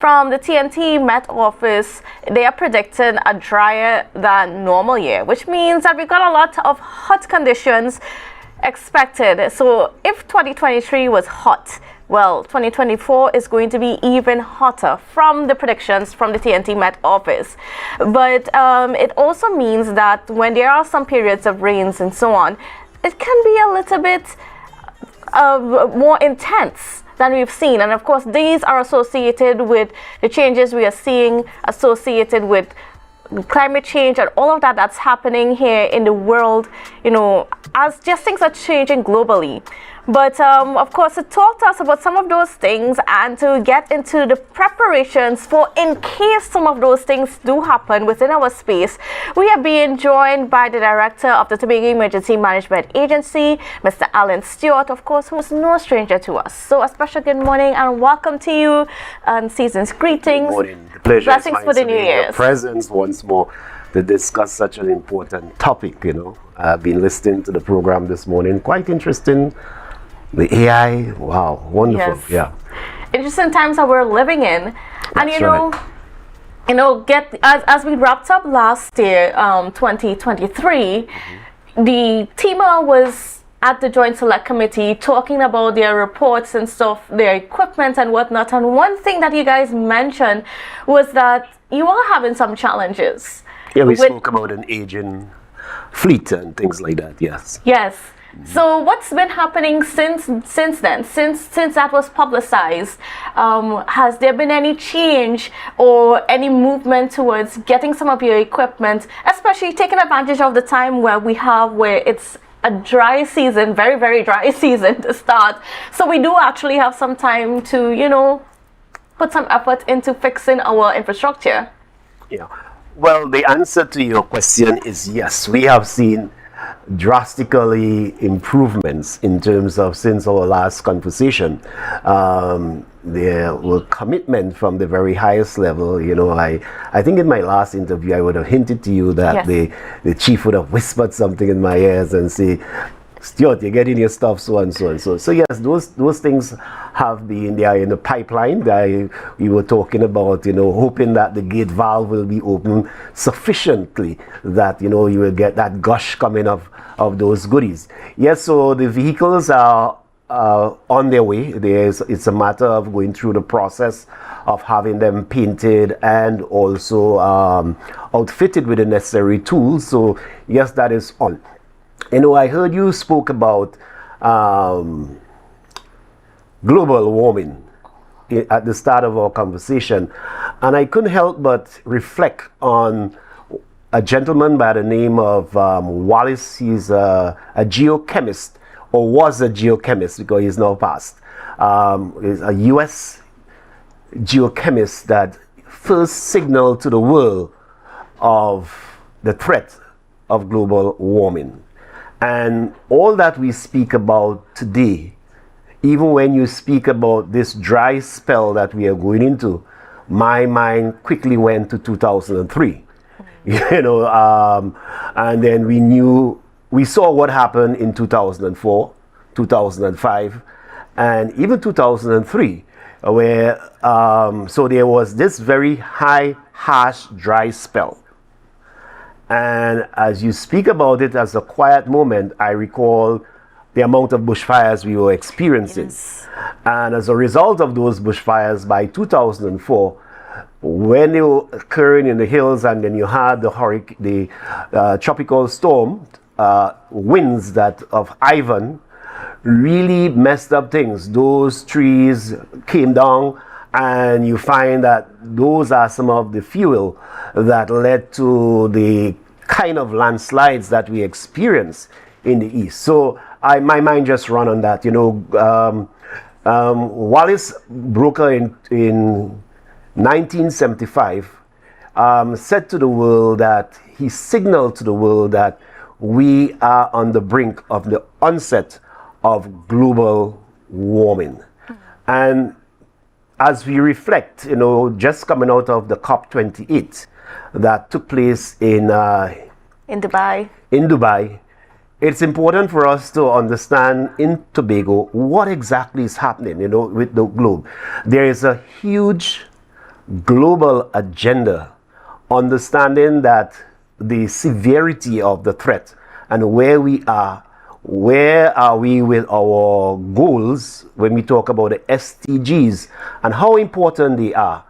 From the TNT Met Office, they are predicting a drier than normal year, which means that we've got a lot of hot conditions expected. So if 2023 was hot, well, 2024 is going to be even hotter from the predictions from the TNT Met Office. But it also means that when there are some periods of rains and so on, it can be a little bit more intense than we've seen. And of course, these are associated with the changes we are seeing associated with climate change and all of that that's happening here in the world, you know, as just things are changing globally. But of course, to talk to us about some of those things and to get into the preparations for in case some of those things do happen within our space, we are being joined by the Director of the Tobago Emergency Management Agency, Mr. ALLAN Stewart, of course, who's no stranger to us. So a special good morning and welcome to you and season's greetings. Good morning. The pleasure Blessings for the new year. Your presence once more to discuss such an important topic, you know. I've been listening to the program this morning, quite interesting. The AI, wow, wonderful. Yes. Yeah. Interesting times that we're living in. And you know, as we wrapped up last year, 2023, the Tema was at the Joint Select Committee talking about their reports and stuff, their equipment and whatnot. And one thing that you guys mentioned was that you are having some challenges. Yeah, we spoke about an aging fleet and things like that, yes. Yes. So what's been happening since then? Since that was publicized, has there been any change or any movement towards getting some of your equipment, especially taking advantage of the time where it's a dry season, very, very dry season to start. So we do actually have some time to, you know, put some effort into fixing our infrastructure. Yeah. Well, the answer to your question is yes. We have seen drastically improvements in terms of since our last conversation. There were commitment from the very highest level. You know, I think in my last interview I would have hinted to you that the chief would have whispered something in my ears and say, Stuart, you're getting your stuff so and so and so. So yes, those things have been there in the pipeline. We were talking about, you know, hoping that the gate valve will be open sufficiently that, you know, you will get that gush coming of those goodies. Yes, so the vehicles are on their way. It's a matter of going through the process of having them painted and also outfitted with the necessary tools. So yes, that is on. You know, I heard you spoke about global warming at the start of our conversation, and I couldn't help but reflect on a gentleman by the name of Wallace. He's a geochemist, or was a geochemist because he's now passed. He's a US geochemist that first signaled to the world of the threat of global warming. And all that we speak about today, even when you speak about this dry spell that we are going into, my mind quickly went to 2003. You know, and then we saw what happened in 2004, 2005, and even 2003, where, so there was this very high, harsh, dry spell. And as you speak about it as a quiet moment, I recall the amount of bushfires we were experiencing. Yes. And as a result of those bushfires, by 2004, when they were occurring in the hills, and then you had the tropical storm winds that of Ivan, really messed up things. Those trees came down, and you find that those are some of the fuel that led to the kind of landslides that we experience in the east. So my mind just ran on that. You know, Wallace Broker in 1975 said to the world that he signaled to the world that we are on the brink of the onset of global warming. And as we reflect, you know, just coming out of the COP28 that took place in Dubai, it's important for us to understand in Tobago what exactly is happening, you know, with the globe. There is a huge global agenda, understanding that the severity of the threat and where we are with our goals when we talk about the SDGs and how important they are.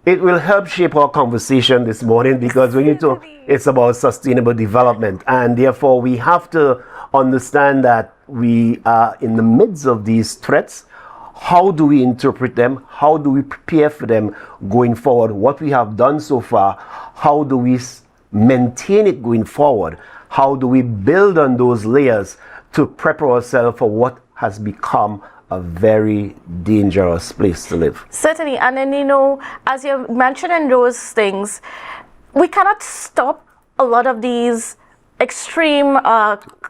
It will help shape our conversation this morning, because when you talk, it's about sustainable development, and therefore we have to understand that we are in the midst of these threats. How do we interpret them? How do we prepare for them going forward? What we have done so far, how do we maintain it going forward? How do we build on those layers to prepare ourselves for what has become a very dangerous place to live? Certainly. And then, as you're mentioning those things, we cannot stop a lot of these extreme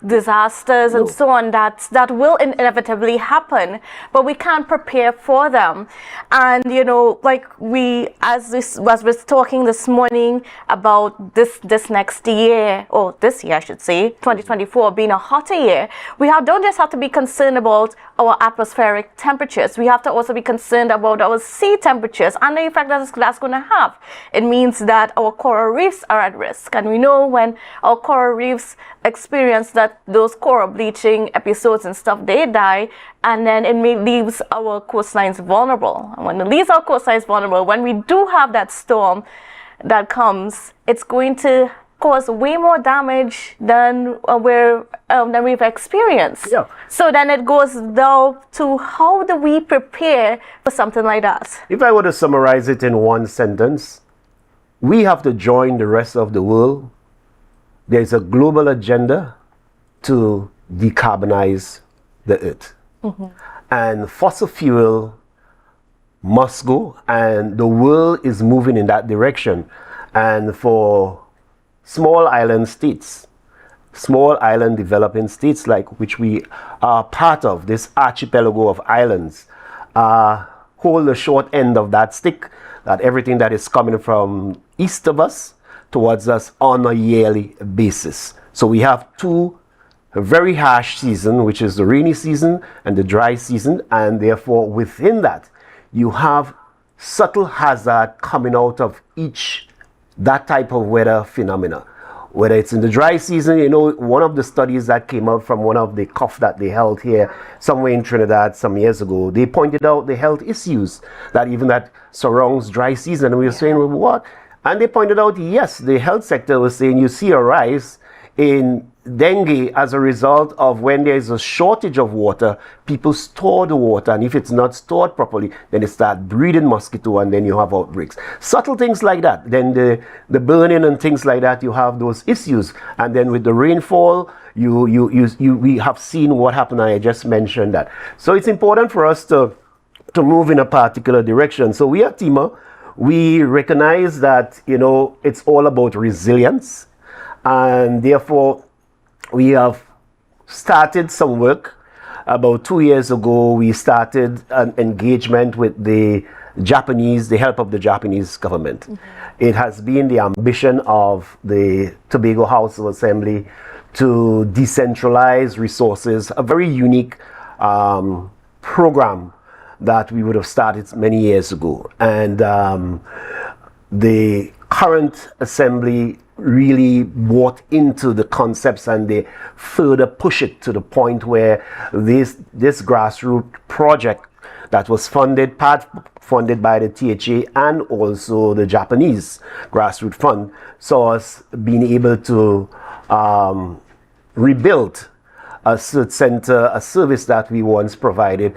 disasters and so on that will inevitably happen, but we can't prepare for them. And like as we're talking this morning about this next year, or this year I should say, 2024 being a hotter year, we don't just have to be concerned about our atmospheric temperatures. We have to also be concerned about our sea temperatures and the effect that's going to have. It means that our coral reefs are at risk, and we know when our coral reefs experience those coral bleaching episodes and stuff, they die, and then it leaves our coastlines vulnerable. And when it leaves our coastlines vulnerable, when we do have that storm that comes, it's going to cause way more damage than we've experienced. Yeah. So then it goes down to how do we prepare for something like that? If I were to summarize it in one sentence, we have to join the rest of the world. There's a global agenda to decarbonize the earth. Mm-hmm. And fossil fuel must go, and the world is moving in that direction. And for small island states, small island developing states like which we are part of, this archipelago of islands, hold the short end of that stick, that everything that is coming from east of us towards us on a yearly basis. So we have two very harsh seasons, which is the rainy season and the dry season, and therefore within that you have subtle hazard coming out of each that type of weather phenomena. Whether it's in the dry season, one of the studies that came out from one of the COF that they held here somewhere in Trinidad some years ago, they pointed out the health issues that surrounds dry season. And we were saying, well, what? And they pointed out, yes, the health sector was saying you see a rise in dengue as a result of when there is a shortage of water, people store the water, and if it's not stored properly, then it starts breeding mosquito, and then you have outbreaks. Subtle things like that. Then the burning and things like that, you have those issues. And then with the rainfall, we have seen what happened. I just mentioned that. So it's important for us to move in a particular direction. So we at Tema, we recognize that it's all about resilience, and therefore we have started some work. About 2 years ago, we started an engagement with the help of the Japanese government. Mm-hmm. It has been the ambition of the Tobago House of Assembly to decentralize resources, a very unique program that we would have started many years ago. And the current assembly really bought into the concepts, and they further push it to the point where this grassroots project that was funded by the THA and also the Japanese grassroots fund, saw us being able to rebuild a center, a service that we once provided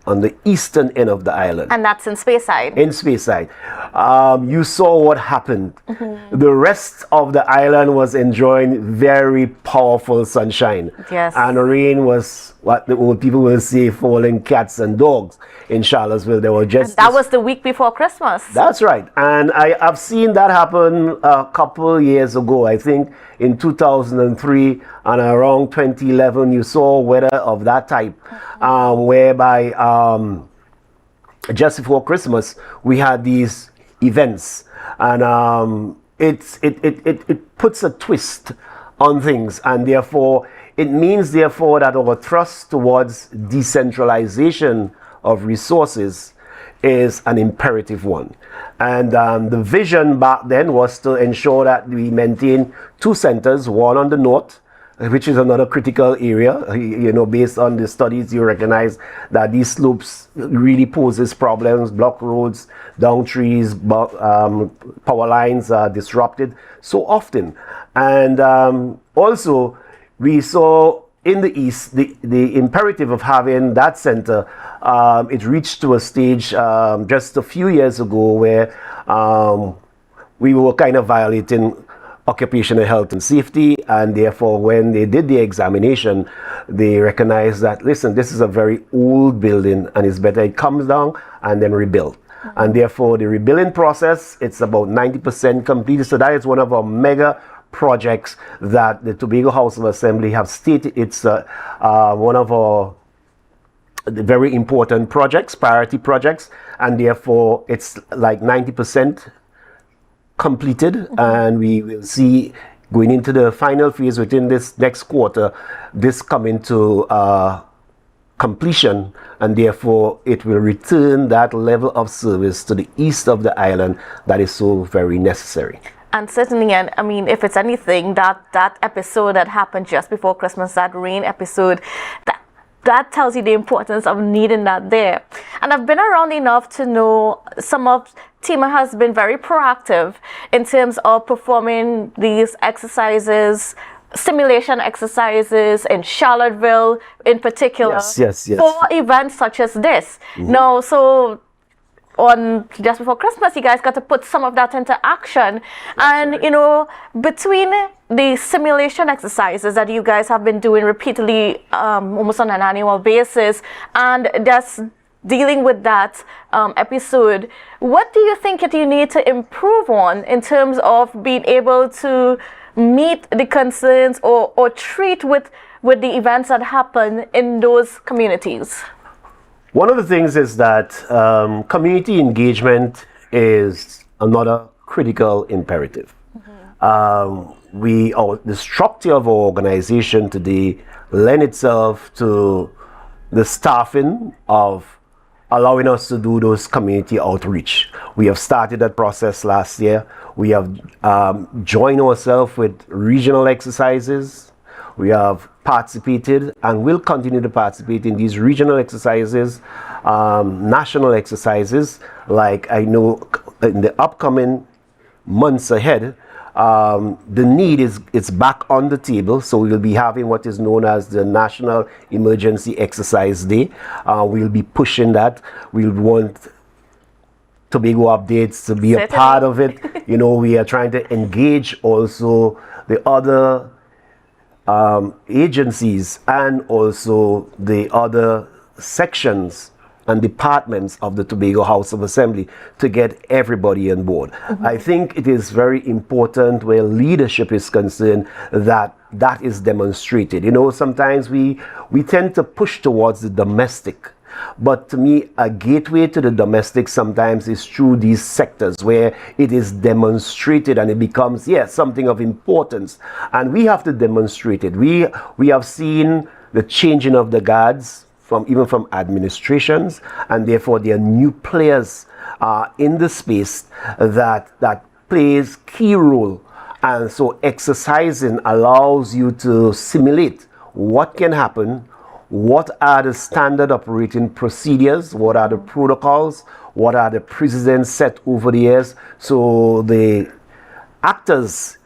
on the eastern end of the island. And that's in Speyside. In Speyside. You saw what happened. Mm-hmm. The rest of the island was enjoying very powerful sunshine. Yes. And the rain was what the old people will say, falling cats and dogs in Charlottesville. They were just... And that was the week before Christmas. That's right. And I've seen that happen a couple years ago. I think in 2003 and around 2011, you saw weather of that type, whereby just before Christmas, we had these events, and it puts a twist on things, and therefore it means that our thrust towards decentralization of resources is an imperative one. And the vision back then was to ensure that we maintain 2 centers, one on the north, which is another critical area. You know, based on the studies, you recognize that these slopes really poses problems, block roads, down trees, power lines are disrupted so often. And also, we saw in the east the imperative of having that center. It reached to a stage just a few years ago where we were kind of violating occupational health and safety, and therefore when they did the examination, they recognized that, listen, this is a very old building and it's better it comes down and then rebuilt. And therefore the rebuilding process, it's about 90% completed. So that is one of our mega projects that the Tobago House of Assembly have stated. It's one of our very important projects, priority projects, and therefore it's like 90% completed, and we will see going into the final phase within this next quarter, this coming to completion, and therefore it will return that level of service to the east of the island that is so very necessary. And certainly, and I mean, if it's anything, that episode that happened just before Christmas, that rain episode, that tells you the importance of needing that there. And I've been around enough to know some of Tema has been very proactive in terms of performing these exercises, simulation exercises in Charlottesville in particular. Yes. For events such as this. Now, so on just before Christmas, you guys got to put some of that into action. And you know, between the simulation exercises that you guys have been doing repeatedly, almost on an annual basis, and just dealing with that episode, what do you think that you need to improve on in terms of being able to meet the concerns or treat with the events that happen in those communities? One of the things is that community engagement is another critical imperative. The structure of our organization today lend itself to the staffing of allowing us to do those community outreach. We have started that process last year. We have joined ourselves with regional exercises. We have participated and will continue to participate in these regional exercises, national exercises. Like I know in the upcoming months ahead, the need is back on the table, so we'll be having what is known as the National Emergency Exercise Day. We'll be pushing that. We'll want Tobago Updates to be a part of it. You know, we are trying to engage also the other agencies and also the other sections and departments of the Tobago House of Assembly to get everybody on board. I think it is very important where leadership is concerned that is demonstrated. You know, sometimes we tend to push towards the domestic, but to me, a gateway to the domestic sometimes is through these sectors where it is demonstrated and it becomes, yes, something of importance. And we have to demonstrate it. We have seen the changing of the guards even from administrations, and therefore there are new players in the space that plays key role. And so exercising allows you to simulate what can happen, what are the standard operating procedures, what are the protocols, what are the precedents set over the years, so the actors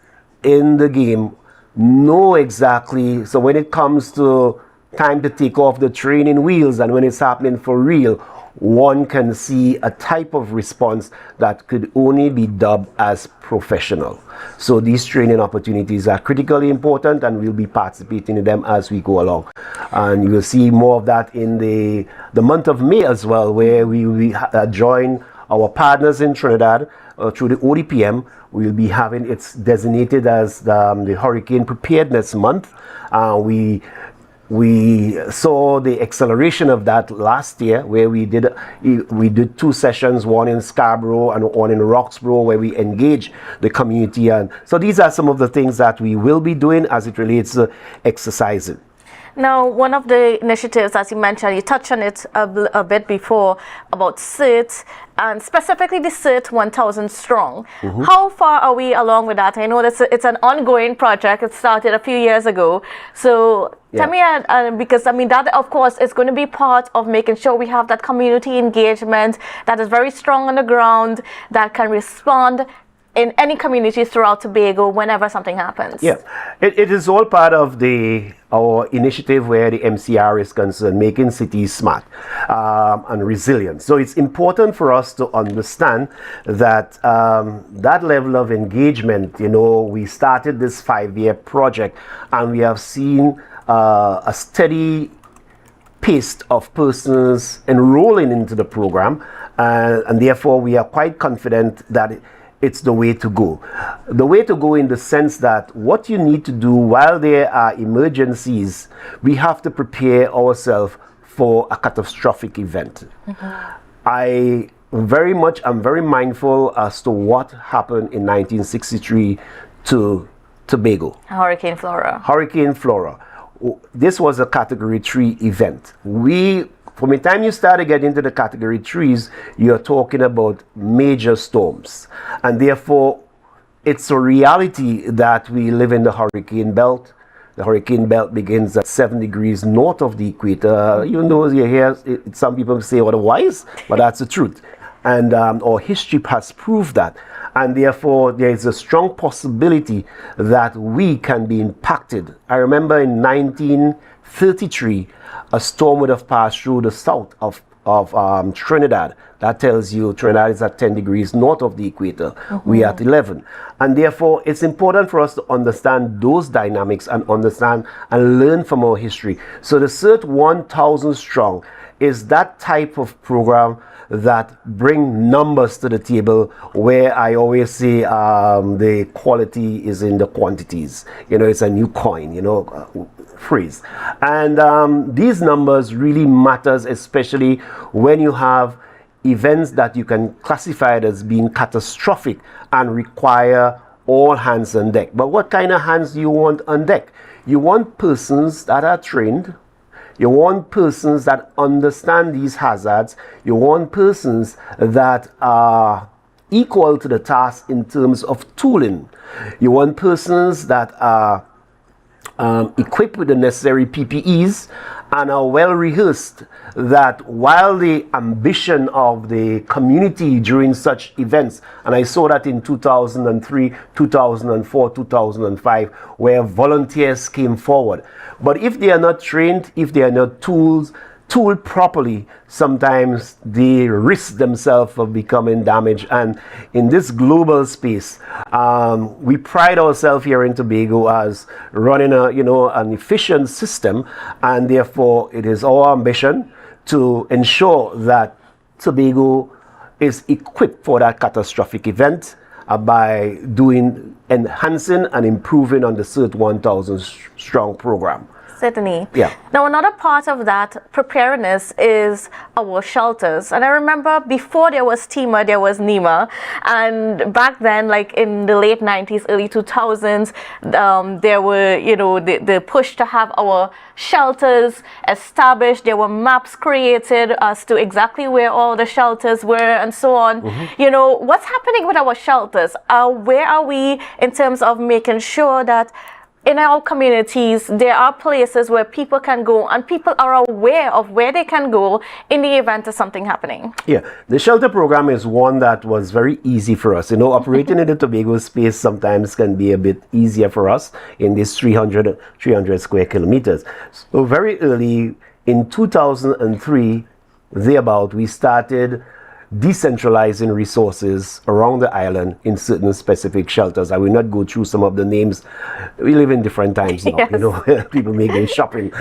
in the game know exactly. So when it comes to time to take off the training wheels and when it's happening for real, one can see a type of response that could only be dubbed as professional. So these training opportunities are critically important, and we'll be participating in them as we go along. And you will see more of that in the month of May as well, where we will join our partners in Trinidad through the ODPM. We'll be having, it's designated as the Hurricane Preparedness Month. We saw the acceleration of that last year, where we did 2 sessions, one in Scarborough and one in Roxborough, where we engage the community. And so these are some of the things that we will be doing as it relates to exercising. Now, one of the initiatives, as you mentioned, you touched on it a bit before about CERT, and specifically the CERT 1000 Strong. How far are we along with that? I know it's an ongoing project. It started a few years ago. So tell me, because I mean, that of course is going to be part of making sure we have that community engagement that is very strong on the ground, that can respond in any community throughout Tobago whenever something happens. Yeah, it is all part of our initiative where the MCR is concerned, making cities smart and resilient. So it's important for us to understand that that level of engagement, you know, we started this 5-year project and we have seen a steady pace of persons enrolling into the program, and therefore we are quite confident that it's the way to go. The way to go in the sense that what you need to do while there are emergencies, we have to prepare ourselves for a catastrophic event. I'm very mindful as to what happened in 1963 to Tobago. Hurricane Flora. Hurricane Flora. This was a Category 3 event. From the time you start to get into the Category 3s, you're talking about major storms. And therefore, it's a reality that we live in the hurricane belt. The hurricane belt begins at 7 degrees north of the equator. Even though you hear some people say otherwise, but that's the truth. And our history has proved that. And therefore, there is a strong possibility that we can be impacted. I remember in 1933, a storm would have passed through the south of Trinidad. That tells you Trinidad is at 10 degrees north of the equator. We are at 11. And therefore, it's important for us to understand those dynamics and understand and learn from our history. So the CERT 1000 Strong is that type of program that bring numbers to the table, where I always say the quality is in the quantities. You know, it's a new coin, you know, phrase. And these numbers really matters, especially when you have events that you can classify it as being catastrophic and require all hands on deck. But what kind of hands do you want on deck? You want persons that are trained. You want persons that understand these hazards. You want persons that are equal to the task in terms of tooling. You want persons that are equipped with the necessary PPEs and are well rehearsed, that while the ambition of the community during such events, and I saw that in 2003, 2004, 2005, where volunteers came forward. But if they are not trained, if they are not tooled properly, sometimes they risk themselves of becoming damaged. And in this global space, we pride ourselves here in Tobago as running an efficient system, and therefore it is our ambition to ensure that Tobago is equipped for that catastrophic event by enhancing and improving on the CERT 1000 Strong program. Certainly. Yeah. Now, another part of that preparedness is our shelters. And I remember before there was Tema, there was NEMA. And back then, like in the late 90s, early 2000s, there were, you know, the push to have our shelters established. There were maps created as to exactly where all the shelters were and so on. You know, what's happening with our shelters? Where are we in terms of making sure that in our communities, there are places where people can go and people are aware of where they can go in the event of something happening? Yeah, the shelter program is one that was very easy for us. You know, operating in the Tobago space sometimes can be a bit easier for us in this 300 square kilometers. So very early in 2003, thereabout, we started decentralizing resources around the island in certain specific shelters. I will not go through some of the names. We live in different times now. Yes. You know, people making shopping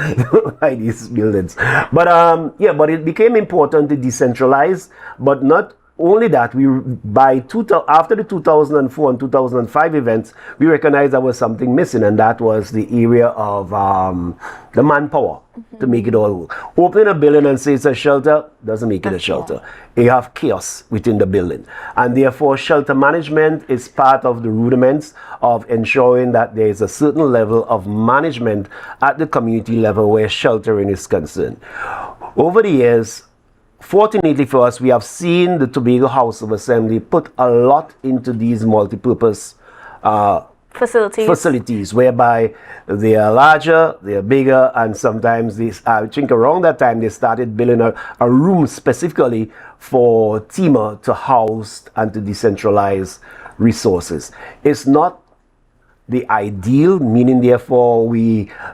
by these buildings. But but it became important to decentralize, but not only that, after the 2004 and 2005 events, we recognized there was something missing, and that was the area of the manpower to make it all work. Opening a building and say it's a shelter doesn't make it a shelter. You have chaos within the building, and therefore shelter management is part of the rudiments of ensuring that there is a certain level of management at the community level where sheltering is concerned. Over the years, fortunately for us, we have seen the Tobago House of Assembly put a lot into these multi-purpose facilities, whereby they are larger, they are bigger, and sometimes I think around that time they started building a room specifically for Tema to house and to decentralize resources. It's not the ideal, meaning therefore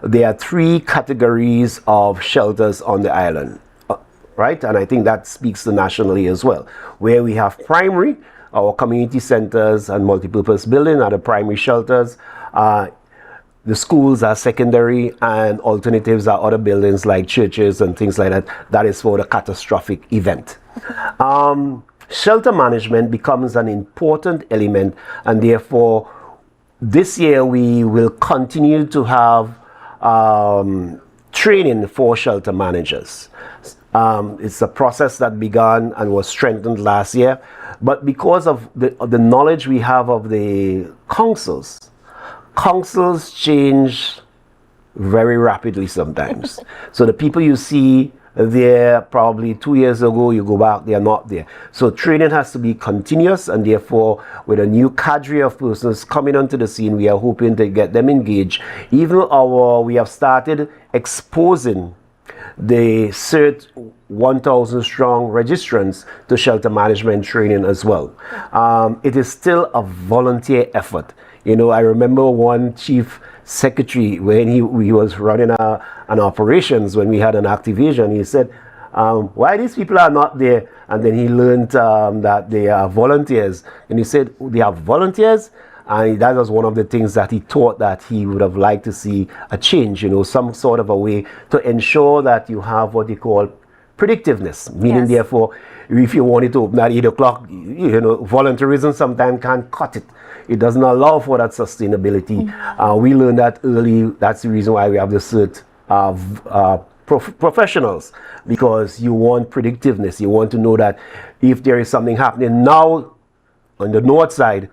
there are 3 categories of shelters on the island. Right? And I think that speaks to nationally as well, where we have primary, our community centers and multipurpose building are the primary shelters. The schools are secondary, and alternatives are other buildings like churches and things like that. That is for the catastrophic event. Shelter management becomes an important element, and therefore this year we will continue to have training for shelter managers. It's a process that began and was strengthened last year, but because of the knowledge we have of the councils change very rapidly sometimes. So the people you see there probably 2 years ago, you go back, they are not there. So training has to be continuous, and therefore with a new cadre of persons coming onto the scene, we are hoping to get them engaged. Even we have started exposing the C1000 Strong registrants to shelter management training as well. It is still a volunteer effort. You know, I remember one chief secretary when he was running an operations, when we had an activation, he said, why these people are not there? And then he learned that they are volunteers. And he said, they are volunteers? And that was one of the things that he thought that he would have liked to see a change, you know, some sort of a way to ensure that you have what you call predictiveness, meaning therefore, if you wanted to open at 8 o'clock, you know, volunteerism sometimes can't cut it. It doesn't allow for that sustainability. We learned that early. That's the reason why we have the cert professionals, because you want predictiveness. You want to know that if there is something happening now on the north side,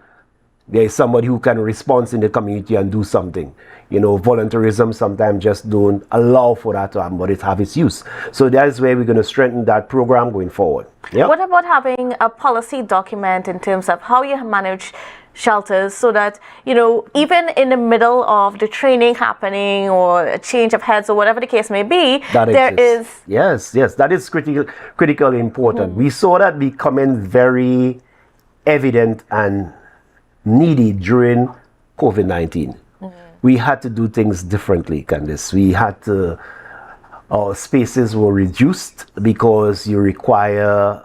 there is somebody who can respond in the community and do something. You know, volunteerism sometimes just don't allow for that to happen, but it have its use. So that is where we're going to strengthen that program going forward. Yeah. What about having a policy document in terms of how you manage shelters, so that, you know, even in the middle of the training happening or a change of heads or whatever the case may be, there is... Yes, that is critically important. We saw that becoming very evident and needy during COVID-19. We had to do things differently, Kandace. We had to, our spaces were reduced because you require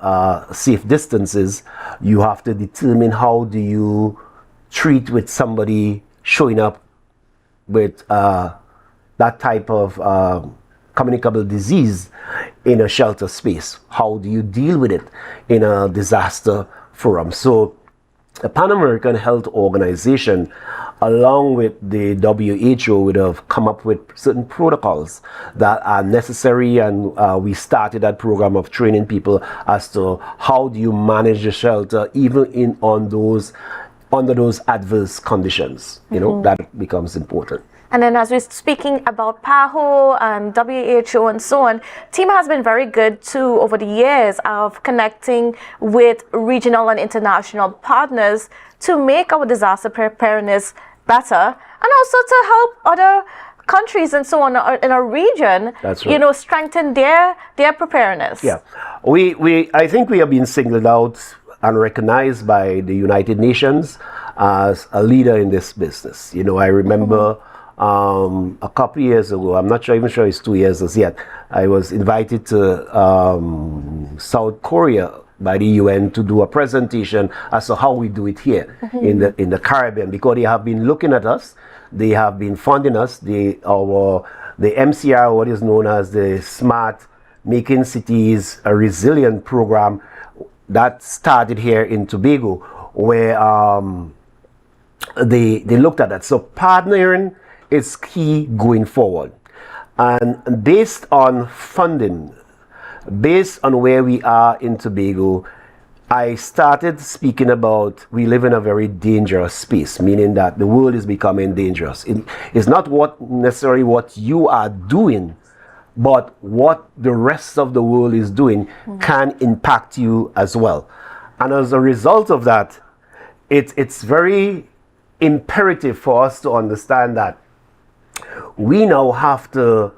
safe distances. You have to determine how do you treat with somebody showing up with that type of communicable disease in a shelter space. How do you deal with it in a disaster forum? So the Pan American Health Organization, along with the WHO, would have come up with certain protocols that are necessary, and we started that program of training people as to how do you manage the shelter even under those adverse conditions. You know, that becomes important. And then as we're speaking about PAHO and WHO and so on, Tema has been very good too over the years of connecting with regional and international partners to make our disaster preparedness better, and also to help other countries and so on in our region, you know, strengthen their preparedness. Yeah, I think we have been singled out and recognized by the United Nations as a leader in this business. You know, I remember a couple of years ago, I'm not even sure it's 2 years as yet, I was invited to South Korea by the UN to do a presentation as to how we do it here in the Caribbean, because they have been looking at us, they have been funding us. The MCR, what is known as the Smart Making Cities a Resilient program, that started here in Tobago, where they looked at that. So partnering is key going forward. And based on funding, based on where we are in Tobago, I started speaking about we live in a very dangerous space, meaning that the world is becoming dangerous. It's not necessarily what you are doing, but what the rest of the world is doing can impact you as well. And as a result of that, it's very imperative for us to understand that we now have to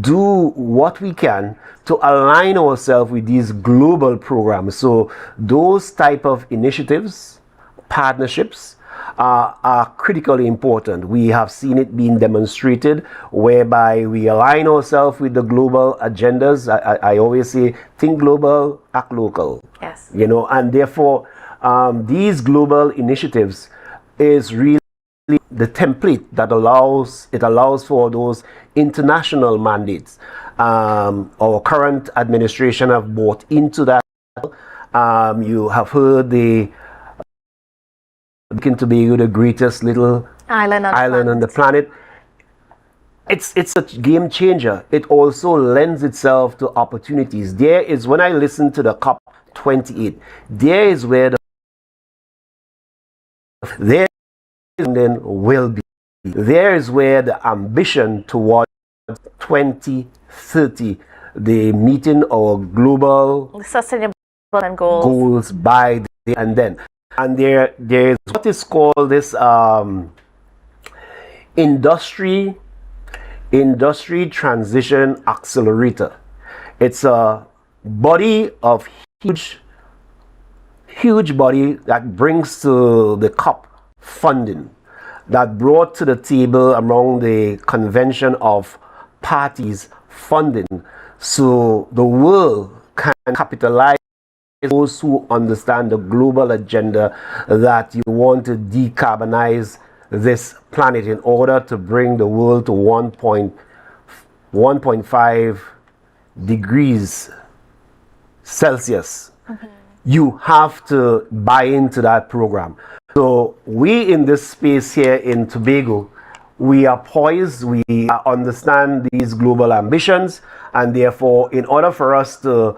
do what we can to align ourselves with these global programs. So those type of initiatives, partnerships, are critically important. We have seen it being demonstrated whereby we align ourselves with the global agendas. I always say, think global, act local. Yes. You know, and therefore these global initiatives is really the template that allows for those international mandates. Our current administration have bought into that. You have heard the Tobago, the greatest little island on the planet. It's a game changer. It also lends itself to opportunities. There is, when I listen to the COP28, there is where there then will be. There is where the ambition towards 2030, the meeting our global sustainable goals by the and then. And there is what is called this industry transition accelerator. It's a body of huge body that brings to the COP funding, that brought to the table among the convention of parties funding, so the world can capitalize. Those who understand the global agenda that you want to decarbonize this planet in order to bring the world to 1.5 degrees Celsius. You have to buy into that program. So we in this space here in Tobago, we are poised, we understand these global ambitions, and therefore in order for us to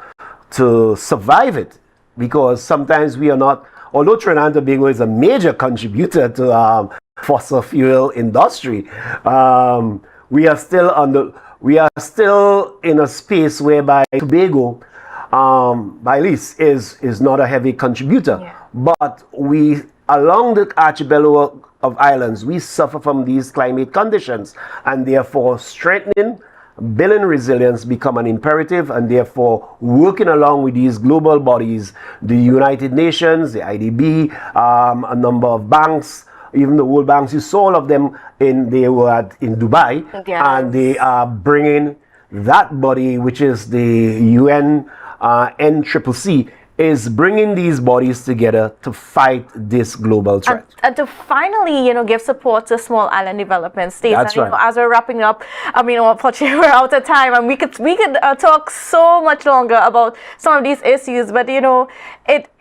survive it, because sometimes we are not, although Trinidad and Tobago is a major contributor to fossil fuel industry, we are still in a space whereby Tobago, by least, is not a heavy contributor. Yeah. But we, along the archipelago of islands, we suffer from these climate conditions, and therefore strengthening, building resilience become an imperative, and therefore working along with these global bodies, the United Nations, the IDB, a number of banks, even the World Banks. You saw all of them in Dubai. Yes. And they are bringing that body, which is the UN NCCC, is bringing these bodies together to fight this global threat. And to finally, give support to small island development states. That's right. As we're wrapping up, unfortunately, we're out of time, and we could talk so much longer about some of these issues. But it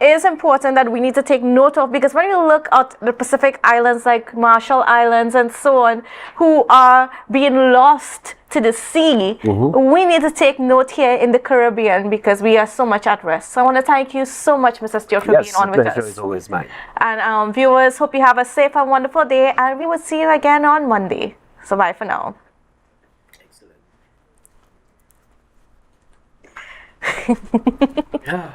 is important that we need to take note of, because when you look at the Pacific islands like Marshall Islands and so on, who are being lost to the sea, we need to take note here in the Caribbean, because we are so much at risk. So I want to thank you so much, Mr. Stewart, for being on with us. Yes, the pleasure is always mine. And viewers, hope you have a safe and wonderful day, and we will see you again on Monday. So bye for now. Excellent. Yeah.